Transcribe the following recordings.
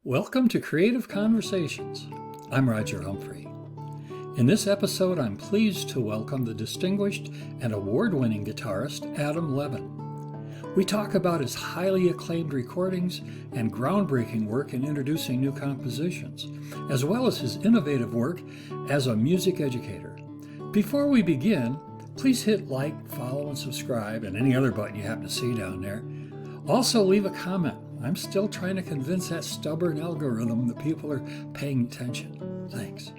Welcome to Creative Conversations. I'm Roger Humphrey. In this episode, I'm pleased to welcome the distinguished and award-winning guitarist Adam Levin. We talk about his highly acclaimed recordings and groundbreaking work in introducing new compositions, as well as his innovative work as a music educator. Before we begin, please hit like, follow, and subscribe, and any other button you happen to see down there. Also, leave a comment. I'm still trying to convince that stubborn algorithm that people are paying attention. Thanks.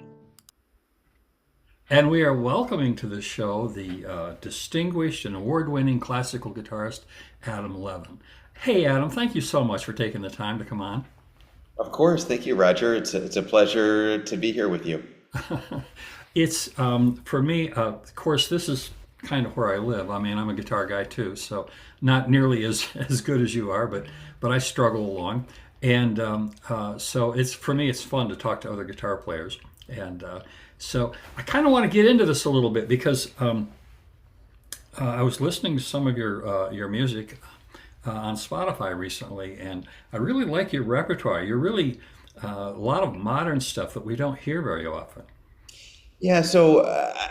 And we are welcoming to the show the distinguished and award-winning classical guitarist, Adam Levin. Hey, Adam, thank you so much for taking the time to come on. Of course. Thank you, Roger. It's a pleasure to be here with you. It's, for me, of course, this is kind of where I live. I mean, I'm a guitar guy too, so not nearly as good as you are, but I struggle along. And so it's, for me, it's fun to talk to other guitar players. And so I kind of want to get into this a little bit because I was listening to some of your music on Spotify recently, and I really like your repertoire. You're really a lot of modern stuff that we don't hear very often. Yeah, so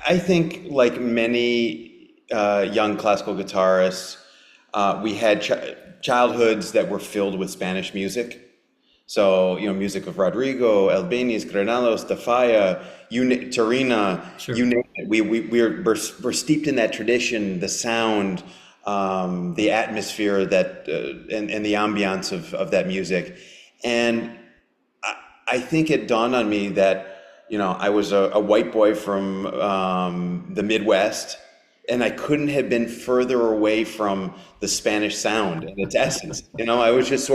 I think like many young classical guitarists, we had childhoods that were filled with Spanish music. So, music of Rodrigo, Albéniz, Granados, Tafalla, Tarina, Sure. you name it. We're steeped in that tradition, the sound, the atmosphere that and the ambiance of that music. And I think it dawned on me that I was a white boy from the Midwest, and I couldn't have been further away from the Spanish sound and its essence. I was just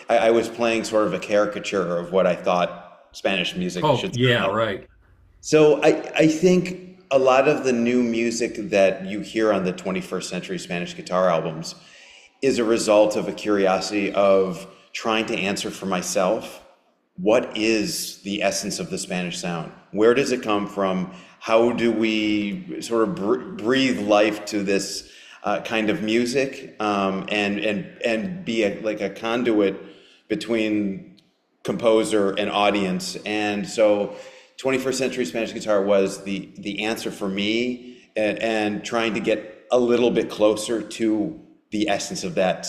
I was playing sort of a caricature of what I thought Spanish music should sound Yeah, like. right. So I think a lot of the new music that you hear on the 21st century Spanish guitar albums is a result of a curiosity of trying to answer for myself, what is the essence of the Spanish sound? Where does it come from? How do we sort of breathe life to this kind of music, and be like a conduit between composer and audience? And so 21st century Spanish guitar was the answer for me, and trying to get a little bit closer to the essence of that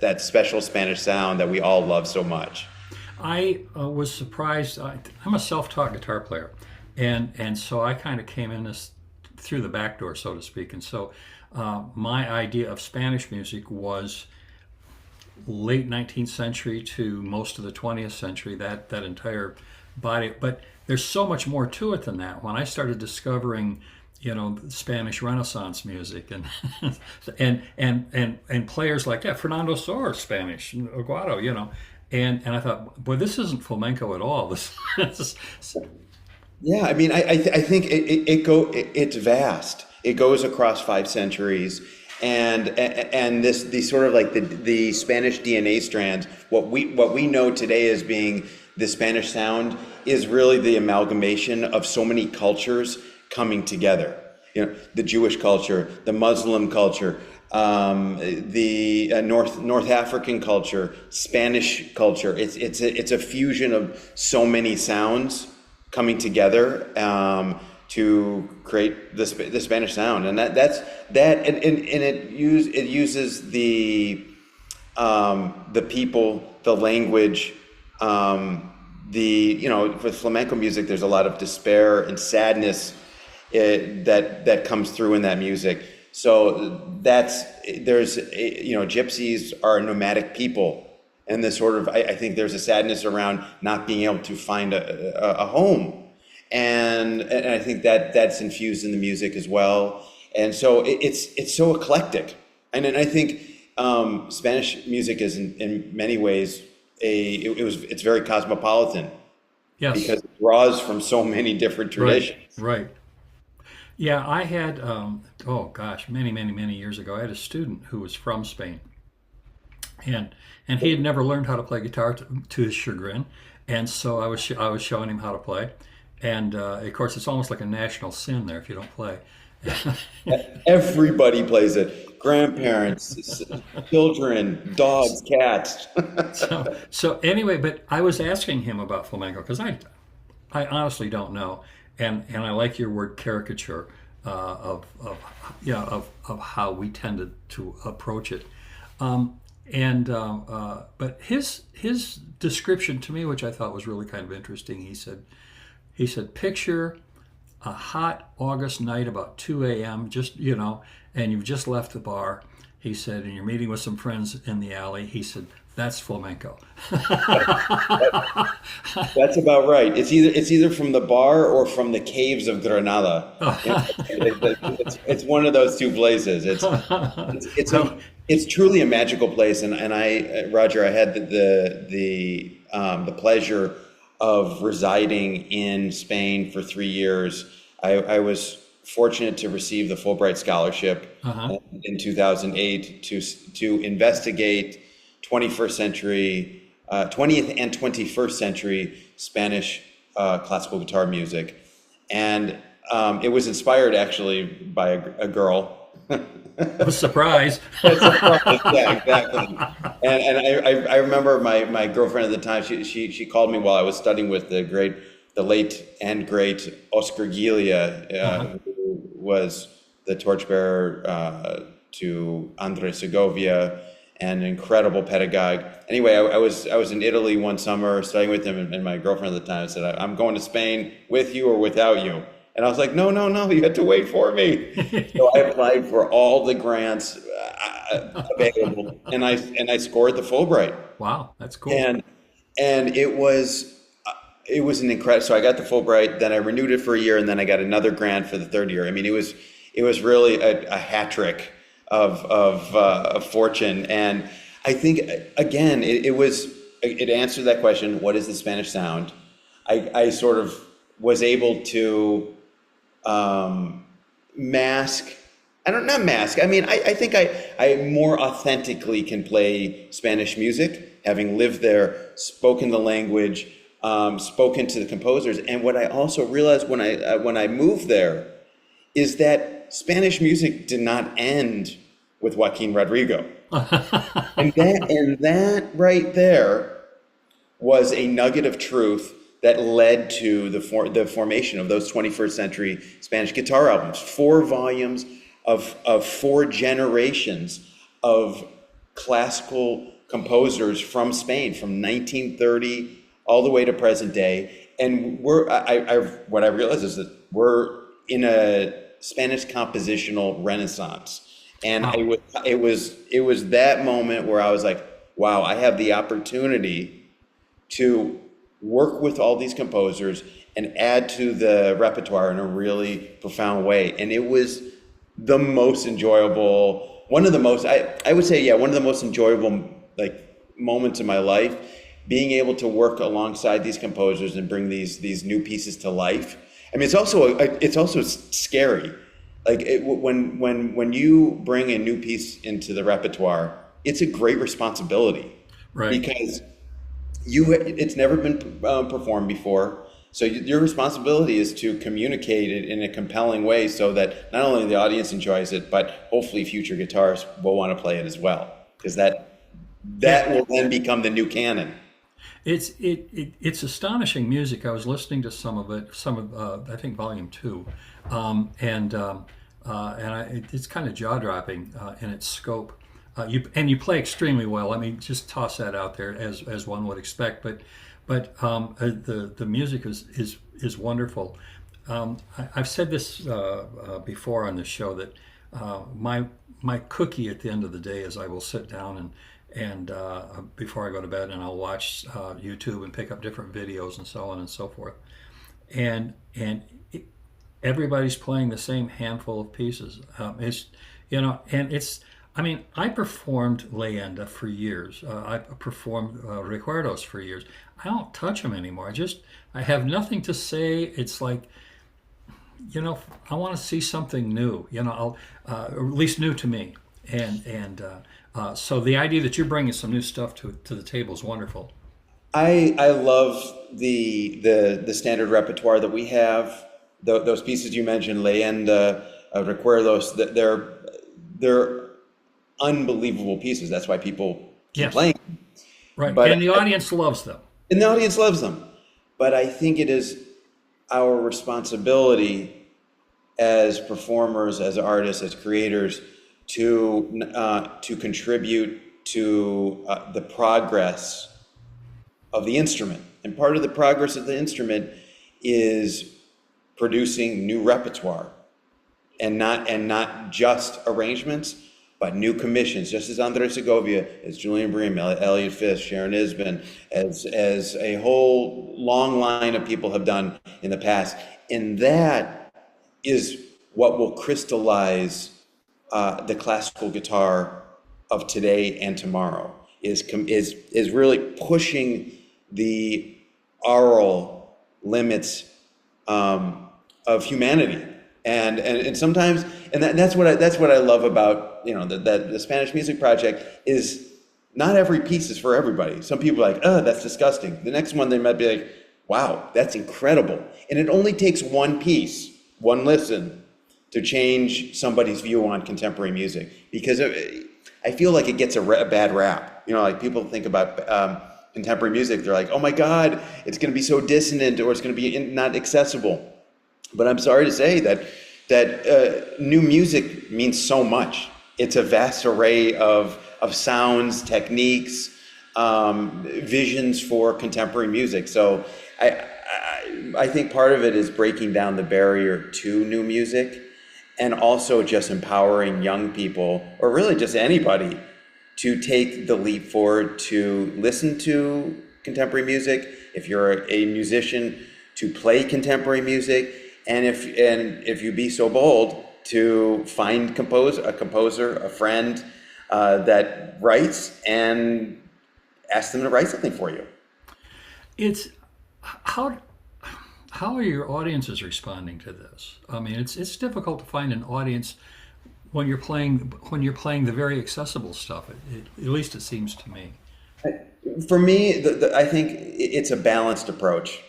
that special Spanish sound that we all love so much. I was surprised. I'm a self-taught guitar player, and so I kind of came in this through the back door, so to speak. And so my idea of Spanish music was late 19th century to most of the 20th century, that entire body. But there's so much more to it than that. When I started discovering, Spanish Renaissance music and players like that, Fernando Sor, Spanish, Aguado, and I thought, boy, this isn't flamenco at all. This Yeah, I mean, I think it's vast. It goes across 5 centuries, and these sort of like the Spanish DNA strands. What we know today as being the Spanish sound is really the amalgamation of so many cultures coming together. The Jewish culture, the Muslim culture, the North African culture, Spanish culture. It's a fusion of so many sounds coming together to create the Spanish sound, and it uses the people, the language, with flamenco music. There's a lot of despair and sadness that comes through in that music. So gypsies are nomadic people, and this sort of, I think there's a sadness around not being able to find a home, and I think that's infused in the music as well. And so it's so eclectic, and I think Spanish music is in many ways it's very cosmopolitan. Yes. Because it draws from so many different traditions. Right. Yeah, I had, many, many, many years ago, I had a student who was from Spain, and he had never learned how to play guitar to his chagrin, and so I was showing him how to play, and of course it's almost like a national sin there if you don't play. Everybody plays it. grandparents, children, dogs, cats. So anyway, but I was asking him about flamenco because I honestly don't know, and I like your word caricature of how we tended to approach it. But his description to me, which I thought was really kind of interesting, he said picture a hot August night about 2 a.m. And you've just left the bar. He said, and you're meeting with some friends in the alley. He said, that's flamenco. That's about right. It's either from the bar or from the caves of Granada. It's one of those two places. It's truly a magical place. And Roger, I had the pleasure of residing in Spain for 3 years. I was fortunate to receive the Fulbright Scholarship in 2008 to investigate 20th and 21st century Spanish classical guitar music. And it was inspired actually by a girl. A surprise. Yeah, exactly. And I remember my girlfriend at the time, she called me while I was studying with the late and great Oscar Gilia, who was the torchbearer to Andres Segovia, and an incredible pedagogue. Anyway, I was in Italy one summer studying with him, and my girlfriend at the time said, I'm going to Spain with you or without you. And I was like, no, you have to wait for me. So I applied for all the grants available, and I scored the Fulbright. Wow, that's cool. And it was an incredible. So I got the Fulbright, then I renewed it for a year, and then I got another grant for the third year. I mean, it was really a hat trick of fortune. And I think again, it answered that question: what is the Spanish sound? I sort of was able to mask. Not mask. I mean, I think I more authentically can play Spanish music, having lived there, spoken the language, spoken to the composers. And what I also realized when I moved there is that Spanish music did not end with Joaquin Rodrigo. and that right there was a nugget of truth that led to the formation of those 21st century Spanish guitar albums. 4 volumes of 4 generations of classical composers from Spain, from 1930 all the way to present day. And what I realized is that we're in a Spanish compositional renaissance. And it was that moment where I was like, wow, I have the opportunity to work with all these composers and add to the repertoire in a really profound way. And it was the most enjoyable, one of the most enjoyable moments in my life, being able to work alongside these composers and bring these new pieces to life. I mean, it's also scary. When you bring a new piece into the repertoire, it's a great responsibility, right? Because it's never been performed before. So your responsibility is to communicate it in a compelling way so that not only the audience enjoys it, but hopefully future guitarists will want to play it as well, because that will then become the new canon. It's astonishing music. I was listening to some of I think Volume 2, it's kind of jaw dropping in its scope. You play extremely well. Let me just toss that out there as one would expect. But the music is wonderful. I've said this before on the show that my cookie at the end of the day is I will sit down and before I go to bed, and I'll watch YouTube and pick up different videos and so on and so forth. Everybody's playing the same handful of pieces. I performed Leyenda for years. I performed Recuerdos for years. I don't touch them anymore. I have nothing to say. It's like, I want to see something new, or at least new to me. So the idea that you're bringing some new stuff to the table is wonderful. I love the standard repertoire that we have. Those pieces you mentioned, Leyenda, Recuerdos, they're unbelievable pieces. That's why people keep Yes. playing. Right. But And the audience loves them. and the audience loves them. But I think it is our responsibility as performers, as artists, as creators, to contribute to the progress of the instrument. And part of the progress of the instrument is producing new repertoire, and not just arrangements, but new commissions, just as Andres Segovia, as Julian Bream, Elliot Fisk, Sharon Isbin, as a whole long line of people have done in the past. And that is what will crystallize the classical guitar of today and tomorrow, is really pushing the aural limits of humanity. And sometimes, that's what I love about, the Spanish Music Project, is not every piece is for everybody. Some people are like, oh, that's disgusting. The next one they might be like, wow, that's incredible. And it only takes one piece, one listen, to change somebody's view on contemporary music, because I feel like it gets a bad rap. Like people think about contemporary music, they're like, oh my God, it's going to be so dissonant, or it's going to be not accessible. But I'm sorry to say that new music means so much. It's a vast array of sounds, techniques, visions for contemporary music. So I think part of it is breaking down the barrier to new music, and also just empowering young people, or really just anybody, to take the leap forward to listen to contemporary music. If you're a musician, to play contemporary music. And if you be so bold to find a composer, a friend that writes, and ask them to write something for you. It's how are your audiences responding to this? I mean, it's difficult to find an audience when you're playing the very accessible stuff. At least it seems to me. For me, I think it's a balanced approach.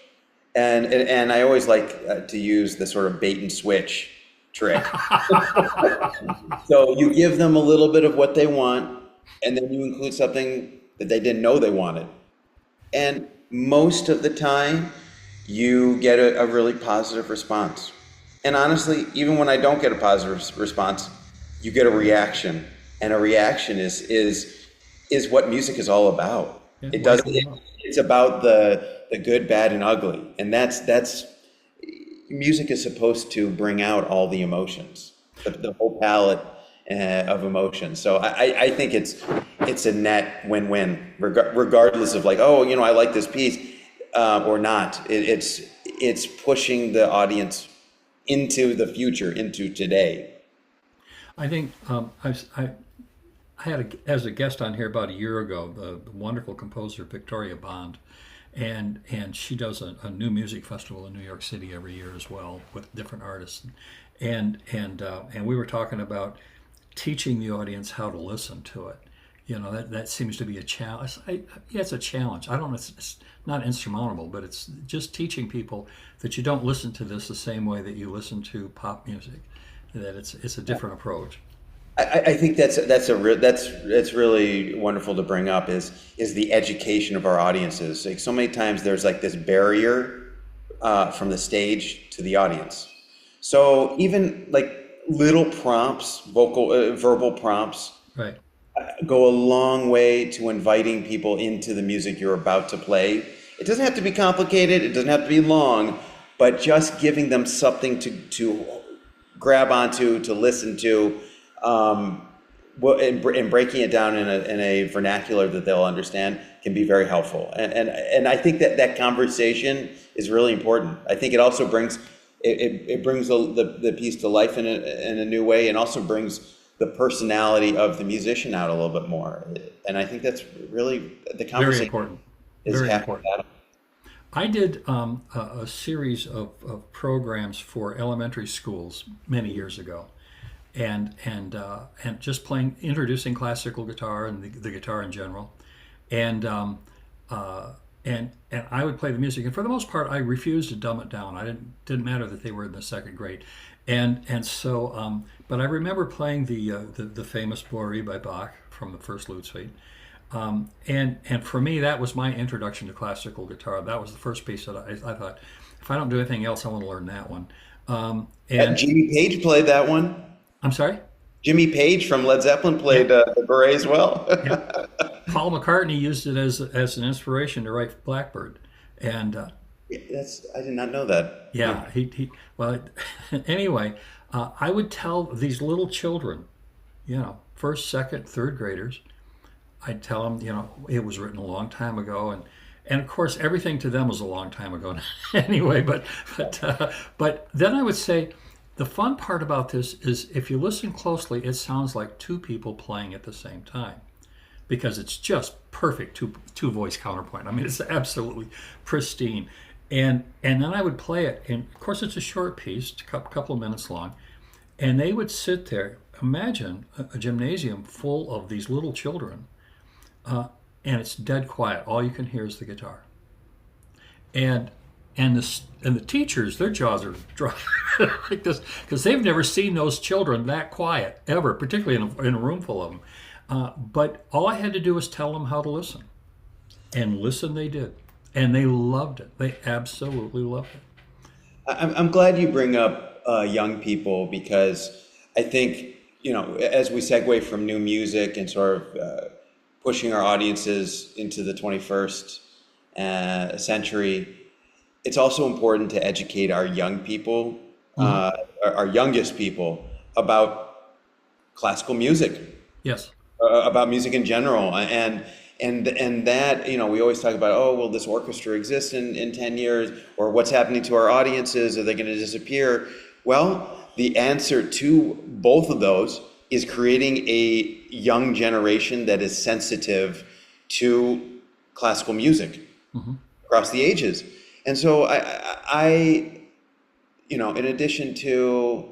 And I always like to use the sort of bait and switch trick. So you give them a little bit of what they want, and then you include something that they didn't know they wanted. And most of the time, you get a really positive response. And honestly, even when I don't get a positive response, you get a reaction. And a reaction is what music is all about. It's about the good, bad, and ugly. And that's music is supposed to bring out all the emotions, the whole palette of emotions. So I think it's a net win-win, regardless of like, oh, I like this piece or not. It's pushing the audience into the future, into today. I think I had as a guest on here about a year ago the wonderful composer Victoria Bond, and she does a new music festival in New York City every year as well with different artists, and we were talking about teaching the audience how to listen to it. That seems to be a challenge. It's a challenge. I don't know. It's not insurmountable, but it's just teaching people that you don't listen to this the same way that you listen to pop music. That it's a different approach. I think that's really wonderful to bring up is the education of our audiences. Like so many times there's like this barrier from the stage to the audience. So even like little prompts, verbal prompts, Right, go a long way to inviting people into the music you're about to play. It doesn't have to be complicated. It doesn't have to be long, but just giving them something to grab onto, to listen to, and breaking it down in a vernacular that they'll understand can be very helpful. And I think that conversation is really important. I think it also brings the piece to life in a new way, and also brings the personality of the musician out a little bit more. And I think that's really the conversation. very important. Is Very half important. that. I did a series of programs for elementary schools many years ago, and just introducing classical guitar and the guitar in general, and and I would play the music, and for the most part, I refused to dumb it down. I didn't matter that they were in the second grade, and so but I remember playing the famous Borie by Bach from the First Lute Suite, and for me that was my introduction to classical guitar. That was the first piece that I thought, if I don't do anything else, I want to learn that one. And Jimmy Page played that one. I'm sorry. Jimmy Page from Led Zeppelin Yeah, played the beret as well. yeah. Paul McCartney used it as an inspiration to write Blackbird, and I did not know that. yeah, he well, anyway, I would tell these little children, first, second, third graders, I'd tell them, it was written a long time ago, and of course everything to them was a long time ago anyway. But then I would say, the fun part about this is if you listen closely, it sounds like two people playing at the same time, because it's just perfect two voice counterpoint. I mean, it's absolutely pristine. And then I would play it, and of course it's a short piece, a couple of minutes long, and they would sit there. Imagine a gymnasium full of these little children, and it's dead quiet. All you can hear is the guitar, and and the teachers, their jaws are dropped like this, because they've never seen those children that quiet ever, particularly in a room full of them. But all I had to do was tell them how to listen, and listen they did, and they loved it. They absolutely loved it. I'm glad you bring up young people, because I think, as we segue from new music and sort of pushing our audiences into the 21st century, it's also important to educate our young people, our youngest people, about classical music, Yes. about music in general, and that, we always talk about, oh, will this orchestra exist in 10 years, or what's happening to our audiences? Are they going to disappear? Well, the answer to both of those is creating a young generation that is sensitive to classical music across the ages. And so I, in addition to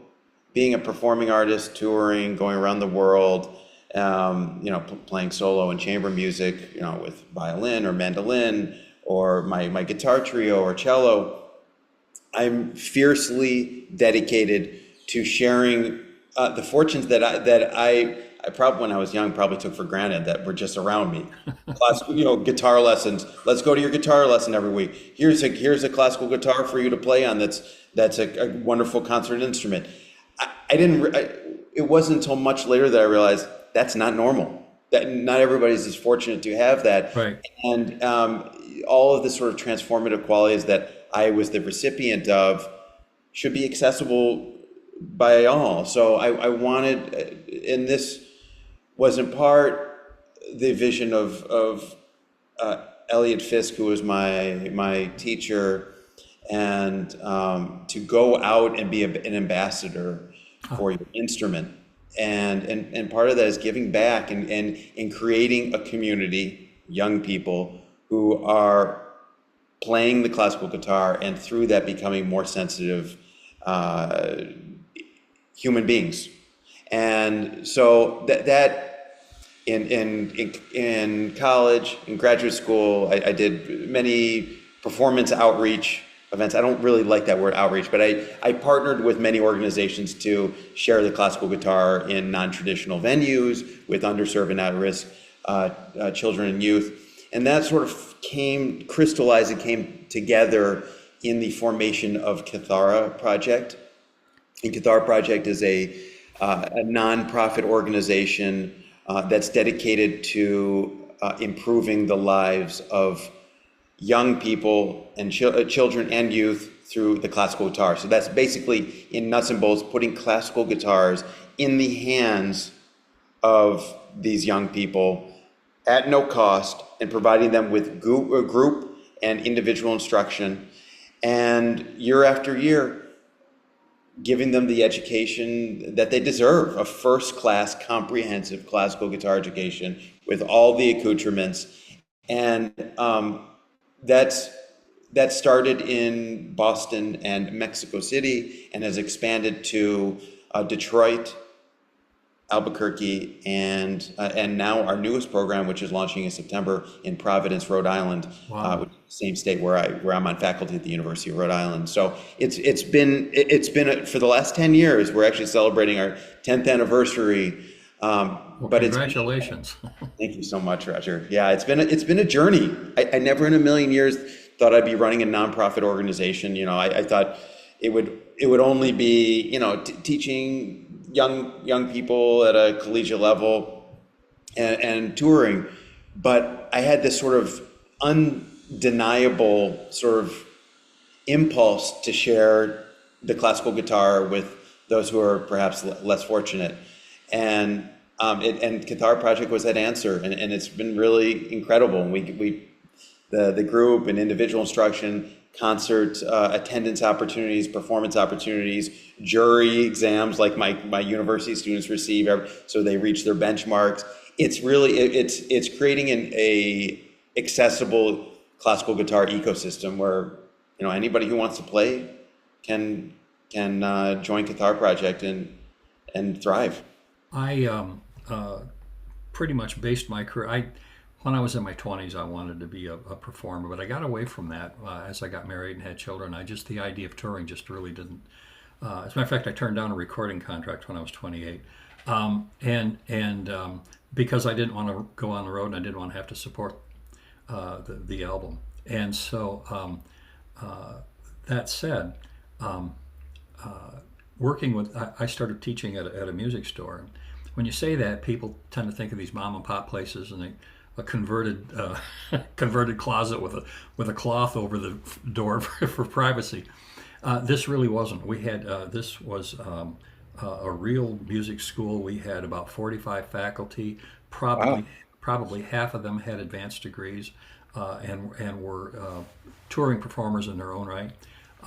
being a performing artist, touring, going around the world, playing solo and chamber music, with violin or mandolin, or my guitar trio or cello, I'm fiercely dedicated to sharing the fortunes that I probably, when I was young, probably took for granted, that were just around me. Classical, guitar lessons. Let's go to your guitar lesson every week. Here's a classical guitar for you to play on. That's a wonderful concert instrument. It wasn't until much later that I realized that's not normal. That not everybody's as fortunate to have that. Right. And all of the sort of transformative qualities that I was the recipient of should be accessible by all. So I wanted, and this was in part the vision of Elliot Fisk, who was my teacher, and to go out and be an ambassador for your instrument. And part of that is giving back and creating a community, young people who are playing the classical guitar, and through that becoming more sensitive human beings. And so that in college, in graduate school, I did many performance outreach events. I don't really like that word outreach, but I partnered with many organizations to share the classical guitar in non-traditional venues with underserved and at-risk children and youth. And that sort of crystallized and came together in the formation of Cathara Project. And Cathara Project is a nonprofit organization that's dedicated to improving the lives of young people and children and youth through the classical guitar. So that's basically, in nuts and bolts, putting classical guitars in the hands of these young people at no cost, and providing them with group and individual instruction, and year after year giving them the education that they deserve, a first-class comprehensive classical guitar education with all the accoutrements. And that started in Boston and Mexico City, and has expanded to Detroit, Albuquerque, and now our newest program, which is launching in September in Providence, Rhode Island, Wow. which is the same state where I'm on faculty at the University of Rhode Island. So it's been for the last 10 years. We're actually celebrating our 10th anniversary. Well, But congratulations. thank you so much, Roger. Yeah, it's been a journey. I never in a million years thought I'd be running a nonprofit organization. I thought it would only be teaching young people at a collegiate level and touring. But I had this sort of undeniable sort of impulse to share the classical guitar with those who are perhaps less fortunate. And Guitar Project was that answer, and it's been really incredible. And the group and individual instruction, concert attendance opportunities, performance opportunities, jury exams like my university students receive, so they reach their benchmarks. It's creating a accessible classical guitar ecosystem where anybody who wants to play can join Guitar Project and thrive. I pretty much based my career. When I was in my 20s, I wanted to be a performer, but I got away from that as I got married and had children. The idea of touring just really didn't. As a matter of fact, I turned down a recording contract when I was 28, and because I didn't want to go on the road and I didn't want to have to support the album. And so that said, working with, I started teaching at a music store. And when you say that, people tend to think of these mom and pop places and a converted closet with a cloth over the door for privacy. This really wasn't. We had this was a real music school. We had about 45 faculty. Probably half of them had advanced degrees and were touring performers in their own right.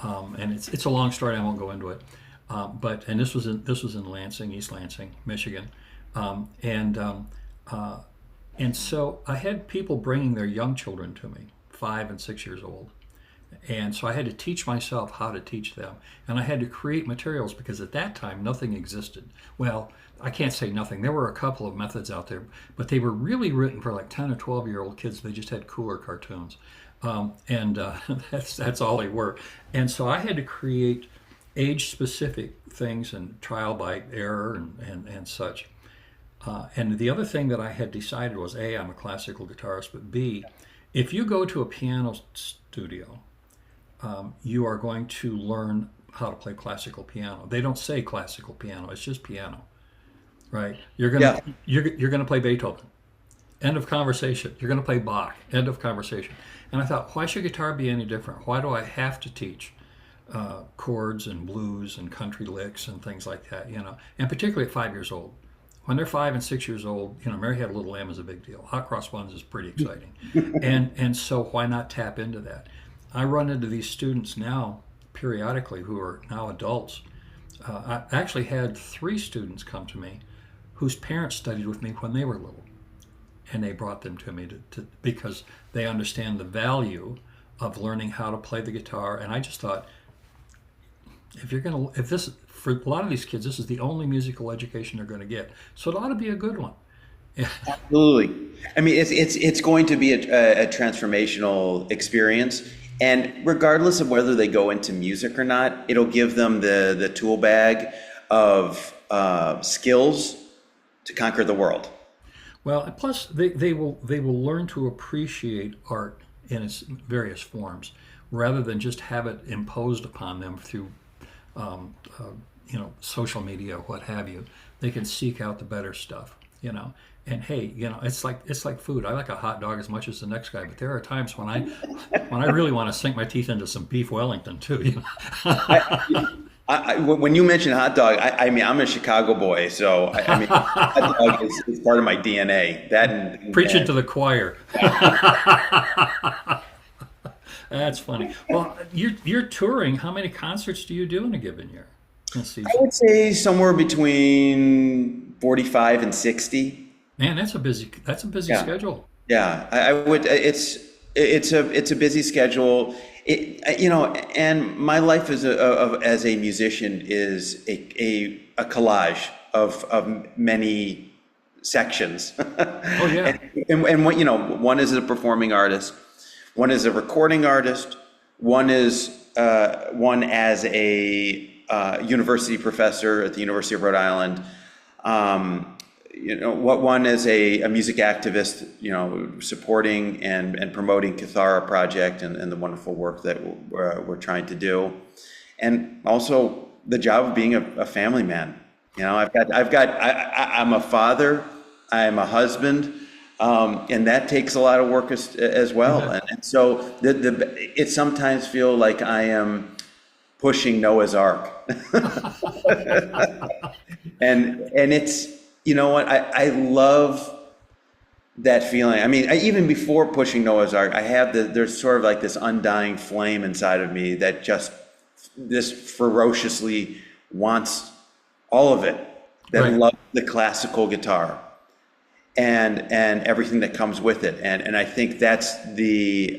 And it's a long story. I won't go into it. But this was in Lansing, East Lansing, Michigan, and so I had people bringing their young children to me, 5 and 6 years old, and so I had to teach myself how to teach them, and I had to create materials because at that time nothing existed. Well, I can't say nothing. There were a couple of methods out there, but they were really written for like 10 or 12-year-old kids. They just had cooler cartoons, and that's all they were. And so I had to create age-specific things and trial by error and such. And the other thing that I had decided was, A, I'm a classical guitarist, but B, if you go to a piano studio, you are going to learn how to play classical piano. They don't say classical piano; it's just piano, right? You're gonna play Beethoven. End of conversation. You're gonna play Bach. End of conversation. And I thought, why should guitar be any different? Why do I have to teach chords and blues and country licks and things like that? And particularly at 5 years old. When they're 5 and 6 years old, Mary Had a Little Lamb is a big deal. Hot Cross Buns is pretty exciting. and so why not tap into that? I run into these students now periodically who are now adults. I actually had 3 students come to me whose parents studied with me when they were little. And they brought them to me to because they understand the value of learning how to play the guitar. And I just thought, if this, for a lot of these kids, this is the only musical education they're going to get. So it ought to be a good one. Absolutely. I mean, it's going to be a transformational experience. And regardless of whether they go into music or not, it'll give them the tool bag of skills to conquer the world. Well, plus they will learn to appreciate art in its various forms, rather than just have it imposed upon them through social media, what have you. They can seek out the better stuff, And hey, it's like food. I like a hot dog as much as the next guy, but there are times when I really want to sink my teeth into some beef Wellington too. When you mention hot dog, I mean I'm a Chicago boy, so I mean hot dog is part of my DNA. Preach it to the choir. That's funny. Well, you're touring. How many concerts do you do in a given year? I would say somewhere between 45 and 60. Man, that's a busy schedule. Yeah, I would. It's a busy schedule. And my life as a musician is a collage of many sections. Oh yeah. And what, one is a performing artist, one is a recording artist, one as a university professor at the University of Rhode Island. One is a music activist, supporting and promoting Cathara Project and the wonderful work that we're trying to do, and also the job of being a family man. I'm a father, I'm a husband, and that takes a lot of work as well. And so it sometimes feels like I am pushing Noah's Ark. and it's, I love that feeling. I mean, even before pushing Noah's Ark, there's sort of like this undying flame inside of me that just this ferociously wants all of it, that loves the classical guitar and everything that comes with it. And I think that's the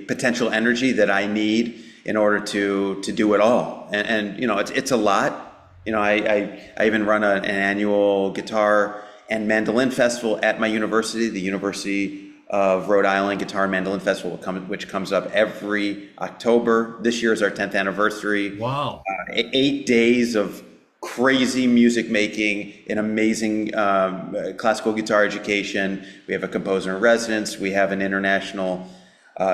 potential energy that I need in order to do it all. And it's a lot. I even run an annual guitar and mandolin festival at my university, the University of Rhode Island Guitar and Mandolin Festival, which comes up every October. This year is our 10th anniversary. Wow. 8 days of crazy music making, an amazing classical guitar education. We have a composer in residence. We have an international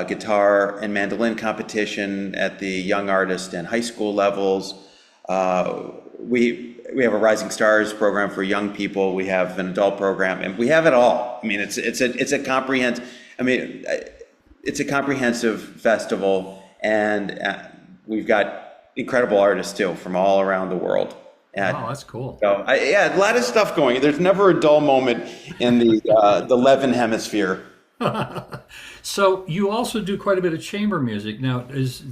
guitar and mandolin competition at the young artist and high school levels. We have a Rising Stars program for young people. We have an adult program, and we have it all. I mean, it's a comprehensive festival, and we've got incredible artists too from all around the world. Wow, that's cool. So a lot of stuff going. There's never a dull moment in the Levin hemisphere. So you also do quite a bit of chamber music. Now, is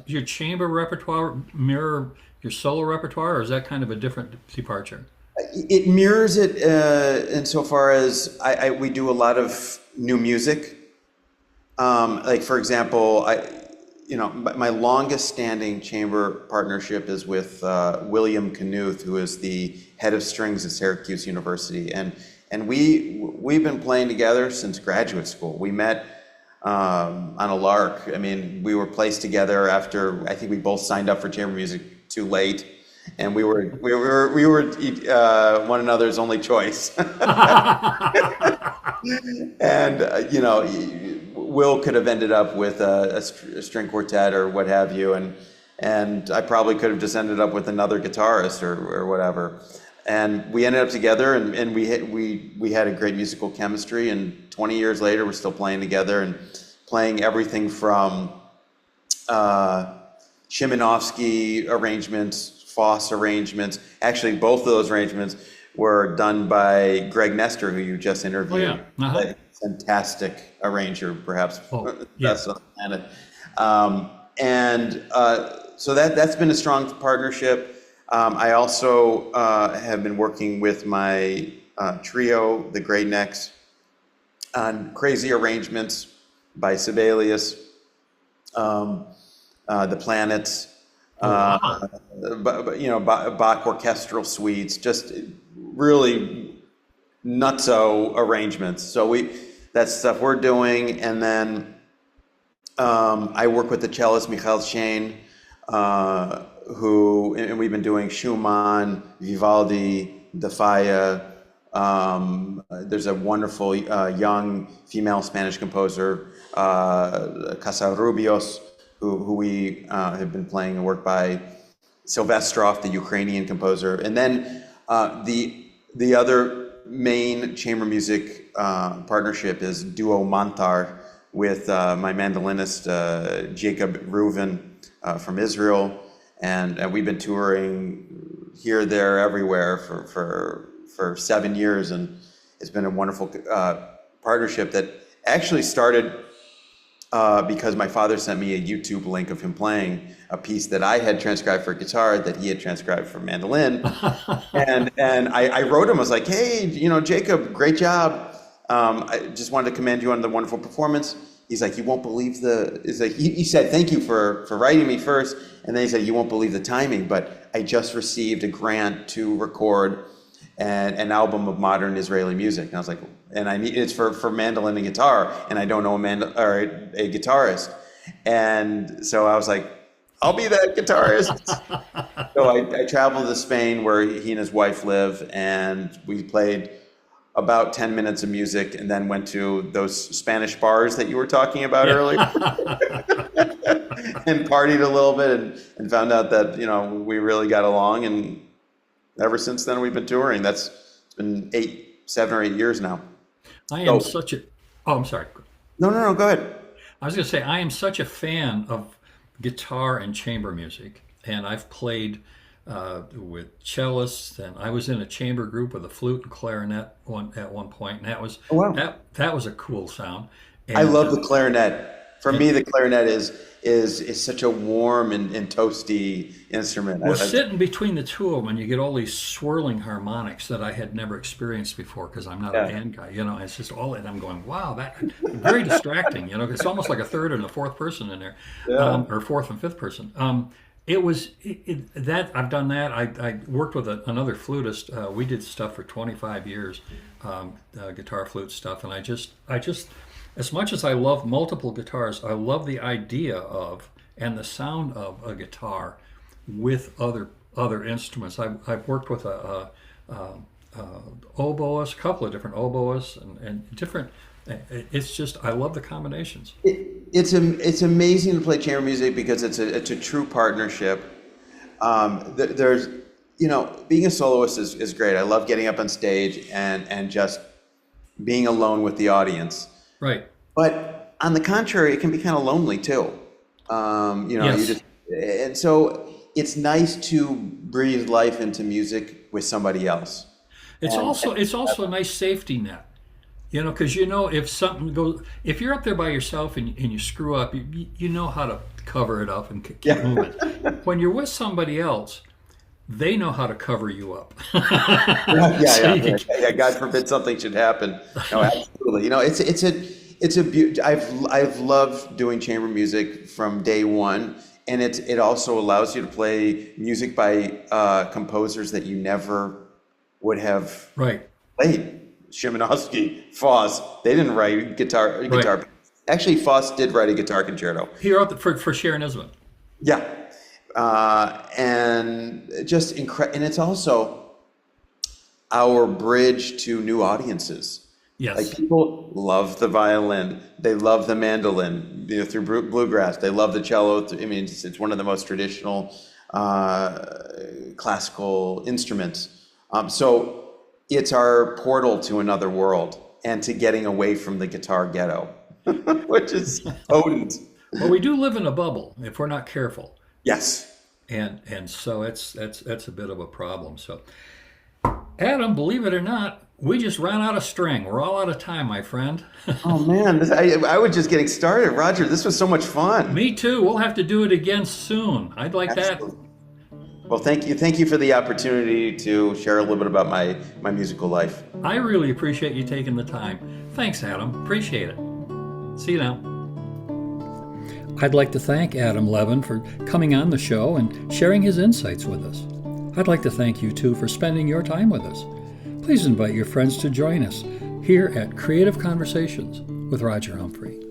your chamber repertoire mirror your solo repertoire, or is that kind of a different departure? It mirrors it insofar as we do a lot of new music. Like, for example, my longest standing chamber partnership is with William Knuth, who is the head of strings at Syracuse University, and we've been playing together since graduate school. We met on a lark. I mean, we were placed together after I think we both signed up for chamber music too late, and we were one another's only choice. And Will could have ended up with a string quartet or what have you, and I probably could have just ended up with another guitarist or whatever. And we ended up together, and we had a great musical chemistry. And 20 years later, we're still playing together and playing everything from Szymanowski arrangements, Foss arrangements. Actually, both of those arrangements were done by Greg Nestor, who you just interviewed. Oh, yeah. Uh-huh. Fantastic arranger, perhaps yes. best on the planet. So that's been a strong partnership. I also have been working with my trio, the Great Necks, on crazy arrangements by Sibelius, the Planets, Bach orchestral suites, just really nutso arrangements. So that's stuff we're doing. And then I work with the cellist Michael Shane, and we've been doing Schumann, Vivaldi, De Falla. There's a wonderful young female Spanish composer, Casarrubios, who we have been playing the work by, Silvestrov, the Ukrainian composer. And then the other main chamber music partnership is Duo Mantar with my mandolinist, Jacob Reuven from Israel. And we've been touring here, there, everywhere for 7 years, and it's been a wonderful partnership that actually started because my father sent me a YouTube link of him playing a piece that I had transcribed for guitar that he had transcribed for mandolin, and I wrote him. I was like, "Hey, Jacob, great job. I just wanted to commend you on the wonderful performance." he's like, you won't believe he said, thank you for writing me first. And then he said, you won't believe the timing, but I just received a grant to record an album of modern Israeli music. And I was like, it's for mandolin and guitar, and I don't know a guitarist. And so I was like, I'll be that guitarist. So I traveled to Spain where he and his wife live, and we played about 10 minutes of music and then went to those Spanish bars that you were talking about earlier and partied a little bit and found out that, we really got along. And ever since then, we've been touring. It's been 7 or 8 years now. I'm sorry. No, go ahead. I was going to say, I am such a fan of guitar and chamber music, and I've played with cellists, and I was in a chamber group with a flute and clarinet at one point, and that was that was a cool sound. And, I love the clarinet. For me, the clarinet is such a warm and toasty instrument. Well, sitting between the two of them, and you get all these swirling harmonics that I had never experienced before because I'm not a band guy. It's just all, and I'm going, wow, that very distracting. It's almost like a third and a fourth person in there, or fourth and fifth person. That I've done that. I worked with another flutist. We did stuff for 25 years, guitar flute stuff, and I just as much as I love multiple guitars, I love the idea of and the sound of a guitar with other instruments. I've worked with a oboist, a couple of different oboists, and different. It's just, I love the combinations. It's amazing to play chamber music because it's a true partnership. There's, being a soloist is great. I love getting up on stage and just being alone with the audience. Right. But on the contrary, it can be kind of lonely too. Yes. And so it's nice to breathe life into music with somebody else. It's also a nice safety net. Because if something goes, if you're up there by yourself and you screw up, you know how to cover it up and keep moving. When you're with somebody else, they know how to cover you up. Yeah. God forbid something should happen. No, absolutely. I've loved doing chamber music from day one, and it also allows you to play music by composers that you never would have played. Szymanowski, Foss, they didn't write guitar. Right. Actually, Foss did write a guitar concerto. He wrote for Sharon Isman. Yeah, and just and it's also our bridge to new audiences. Yes, like people love the violin, they love the mandolin, through bluegrass. They love the cello. It's one of the most traditional classical instruments. So. It's our portal to another world and to getting away from the guitar ghetto, which is potent. Well, we do live in a bubble if we're not careful. Yes. And so that's a bit of a problem. So, Adam, believe it or not, we just ran out of string. We're all out of time, my friend. Oh man, I was just getting started, Roger. This was so much fun. Me too. We'll have to do it again soon. I'd like Absolutely. that. Well, thank you for the opportunity to share a little bit about my musical life. I really appreciate you taking the time. Thanks, Adam. Appreciate it. See you now. I'd like to thank Adam Levin for coming on the show and sharing his insights with us. I'd like to thank you, too, for spending your time with us. Please invite your friends to join us here at Creative Conversations with Roger Humphrey.